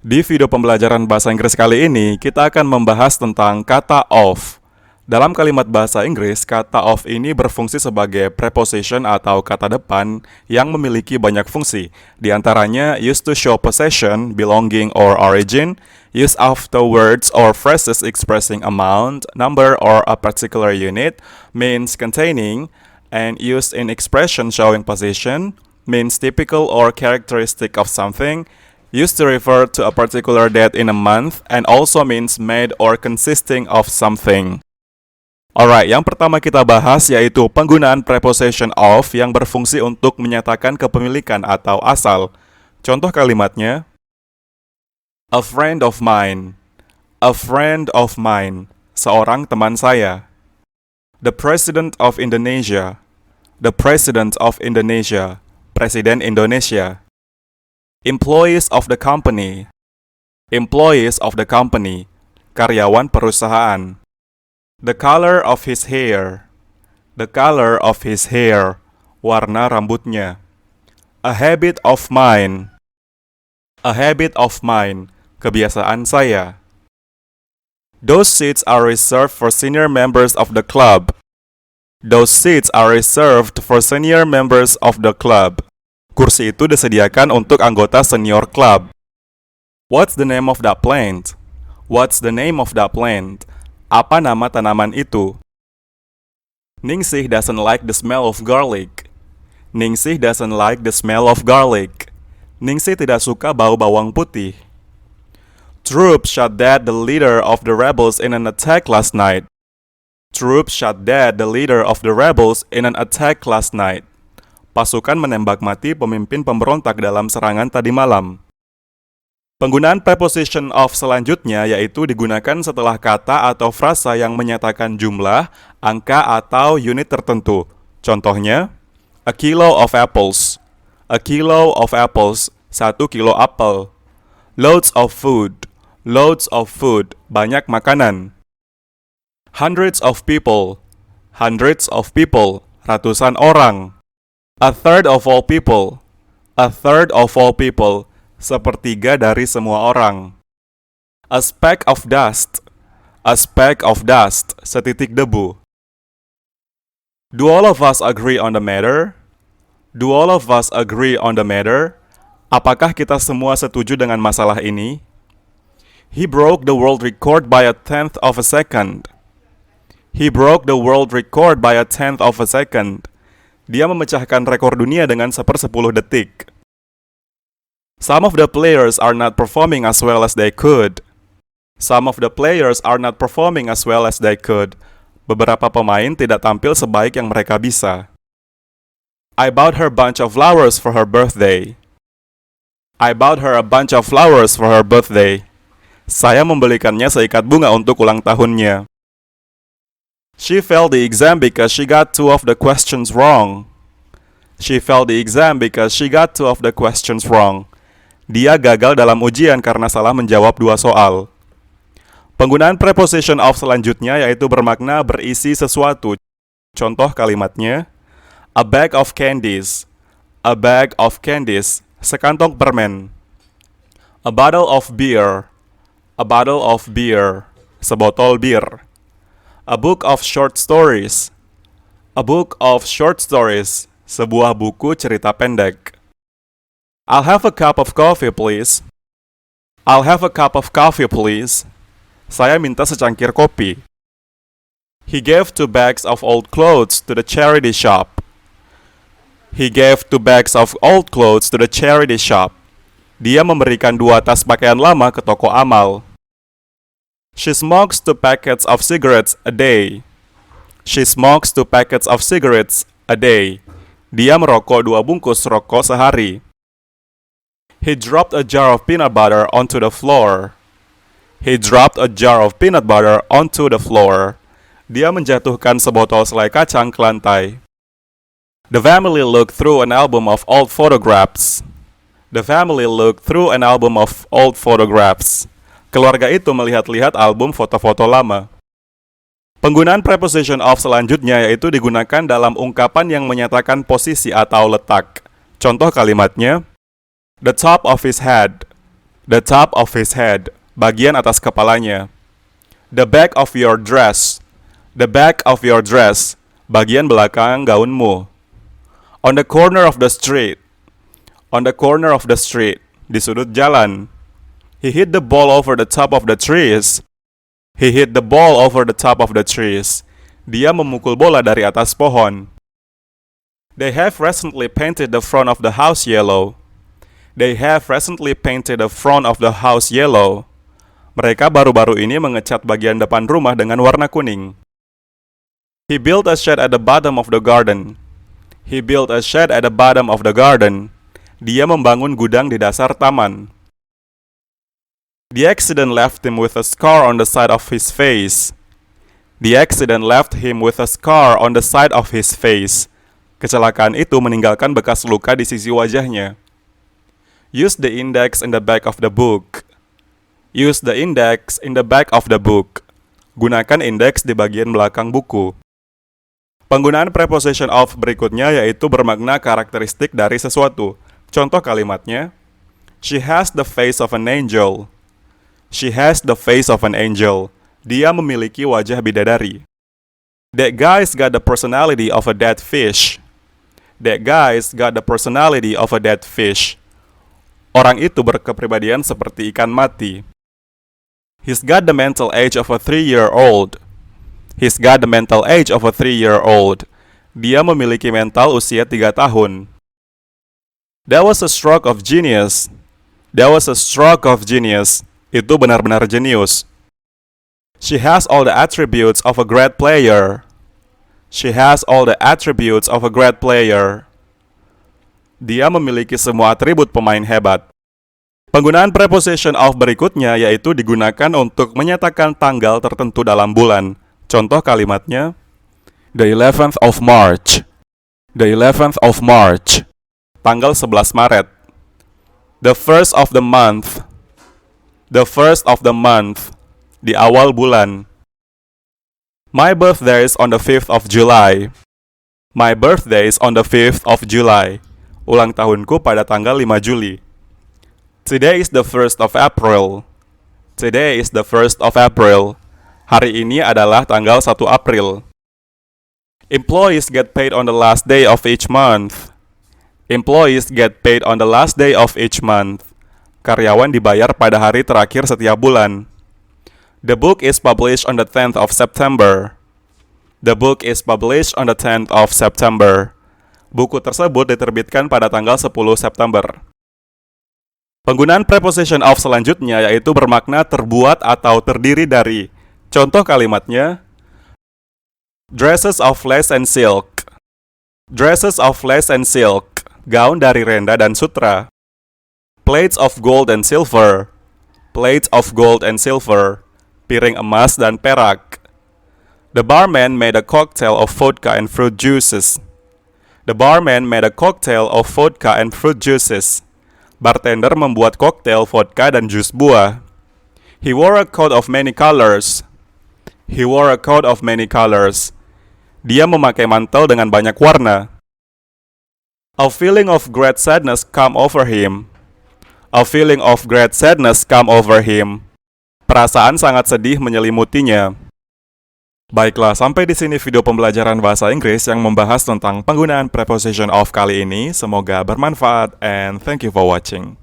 Di video pembelajaran bahasa Inggris kali ini, kita akan membahas tentang kata of. Dalam kalimat bahasa Inggris, kata of ini berfungsi sebagai preposition atau kata depan yang memiliki banyak fungsi. Di antaranya, used to show possession, belonging, or origin, used after words or phrases expressing amount, number, or a particular unit, means containing, and used in expression showing position, means typical or characteristic of something, used to refer to a particular date in a month, and also means made or consisting of something. Alright, yang pertama kita bahas yaitu penggunaan preposition of yang berfungsi untuk menyatakan kepemilikan atau asal. Contoh kalimatnya, a friend of mine. A friend of mine. Seorang teman saya. The President of Indonesia. The President of Indonesia. Presiden Indonesia. Employees of the company. Employees of the company. Karyawan perusahaan. The color of his hair. The color of his hair. Warna rambutnya. A habit of mine. A habit of mine. Kebiasaan saya. Those seats are reserved for senior members of the club. Those seats are reserved for senior members of the club. Kursi itu disediakan untuk anggota senior club. What's the name of that plant? What's the name of that plant? Apa nama tanaman itu? Ningsih doesn't like the smell of garlic. Ningsih doesn't like the smell of garlic. Ningsih tidak suka bau bawang putih. Troops shot dead the leader of the rebels in an attack last night. Troops shot dead the leader of the rebels in an attack last night. Pasukan menembak mati pemimpin pemberontak dalam serangan tadi malam. Penggunaan preposition of selanjutnya yaitu digunakan setelah kata atau frasa yang menyatakan jumlah, angka, atau unit tertentu. Contohnya, a kilo of apples. A kilo of apples, 1 kilo apel. Loads of food. Loads of food, banyak makanan. Hundreds of people. Hundreds of people, ratusan orang. A third of all people. A third of all people. Sepertiga dari semua orang. A speck of dust. A speck of dust. Setitik debu. Do all of us agree on the matter? Do all of us agree on the matter? Apakah kita semua setuju dengan masalah ini? He broke the world record by a tenth of a second. He broke the world record by a tenth of a second. Dia memecahkan rekor dunia dengan 1/10 detik. Some of the players are not performing as well as they could. Some of the players are not performing as well as they could. Beberapa pemain tidak tampil sebaik yang mereka bisa. I bought her a bunch of flowers for her birthday. I bought her a bunch of flowers for her birthday. Saya membelikannya seikat bunga untuk ulang tahunnya. She failed the exam because she got 2 of the questions wrong. She failed the exam because she got 2 of the questions wrong. Dia gagal dalam ujian karena salah menjawab 2 soal. Penggunaan preposition of selanjutnya yaitu bermakna berisi sesuatu. Contoh kalimatnya, a bag of candies. A bag of candies, sekantong permen. A bottle of beer. A bottle of beer, sebotol bir. A book of short stories. A book of short stories, sebuah buku cerita pendek. I'll have a cup of coffee, please. I'll have a cup of coffee, please. Saya minta secangkir kopi. He gave 2 bags of old clothes to the charity shop. He gave 2 bags of old clothes to the charity shop. Dia memberikan 2 tas pakaian lama ke toko amal. She smokes 2 packets of cigarettes a day. She smokes 2 packets of cigarettes a day. Dia merokok 2 bungkus rokok sehari. He dropped a jar of peanut butter onto the floor. He dropped a jar of peanut butter onto the floor. Dia menjatuhkan sebotol selai kacang ke lantai. The family looked through an album of old photographs. The family looked through an album of old photographs. Keluarga itu melihat-lihat album foto-foto lama. Penggunaan preposition of selanjutnya yaitu digunakan dalam ungkapan yang menyatakan posisi atau letak. Contoh kalimatnya, the top of his head. The top of his head, bagian atas kepalanya. The back of your dress, the back of your dress, bagian belakang gaunmu. On the corner of the street, on the corner of the street, di sudut jalan. He hit the ball over the top of the trees. He hit the ball over the top of the trees. Dia memukul bola dari atas pohon. They have recently painted the front of the house yellow. They have recently painted the front of the house yellow. Mereka baru-baru ini mengecat bagian depan rumah dengan warna kuning. He built a shed at the bottom of the garden. He built a shed at the bottom of the garden. Dia membangun gudang di dasar taman. The accident left him with a scar on the side of his face. The accident left him with a scar on the side of his face. Kecelakaan itu meninggalkan bekas luka di sisi wajahnya. Use the index in the back of the book. Use the index in the back of the book. Gunakan indeks di bagian belakang buku. Penggunaan preposition of berikutnya yaitu bermakna karakteristik dari sesuatu. Contoh kalimatnya, she has the face of an angel. She has the face of an angel. Dia memiliki wajah bidadari. That guy's got the personality of a dead fish. That guy's got the personality of a dead fish. Orang itu berkepribadian seperti ikan mati. He's got the mental age of a 3-year-old. He's got the mental age of a 3-year-old. Dia memiliki mental usia 3 tahun. That was a stroke of genius. That was a stroke of genius. Itu benar-benar jenius. She has all the attributes of a great player. She has all the attributes of a great player. Dia memiliki semua atribut pemain hebat. Penggunaan preposition of berikutnya yaitu digunakan untuk menyatakan tanggal tertentu dalam bulan. Contoh kalimatnya, the 11th of March. The 11th of March. Tanggal 11 Maret. The first of the month. The first of the month. Di awal bulan. My birthday is on the 5th of July. My birthday is on the 5th of July. Ulang tahunku pada tanggal 5 Juli. Today is the 1st of April. Today is the 1st of April. Hari ini adalah tanggal 1 April. Employees get paid on the last day of each month. Employees get paid on the last day of each month. Karyawan dibayar pada hari terakhir setiap bulan. The book is published on the 10th of September. The book is published on the 10th of September. Buku tersebut diterbitkan pada tanggal 10 September. Penggunaan preposition of selanjutnya yaitu bermakna terbuat atau terdiri dari. Contoh kalimatnya, dresses of lace and silk. Dresses of lace and silk. Gaun dari renda dan sutra. Plates of gold and silver. Plates of gold and silver. Piring emas dan perak. The barman made a cocktail of vodka and fruit juices. The barman made a cocktail of vodka and fruit juices. Bartender membuat koktail vodka dan jus buah. He wore a coat of many colors. He wore a coat of many colors. Dia memakai mantel dengan banyak warna. A feeling of great sadness come over him. A feeling of great sadness come over him. Perasaan sangat sedih menyelimutinya. Baiklah, sampai di sini video pembelajaran bahasa Inggris yang membahas tentang penggunaan preposition of kali ini. Semoga bermanfaat and thank you for watching.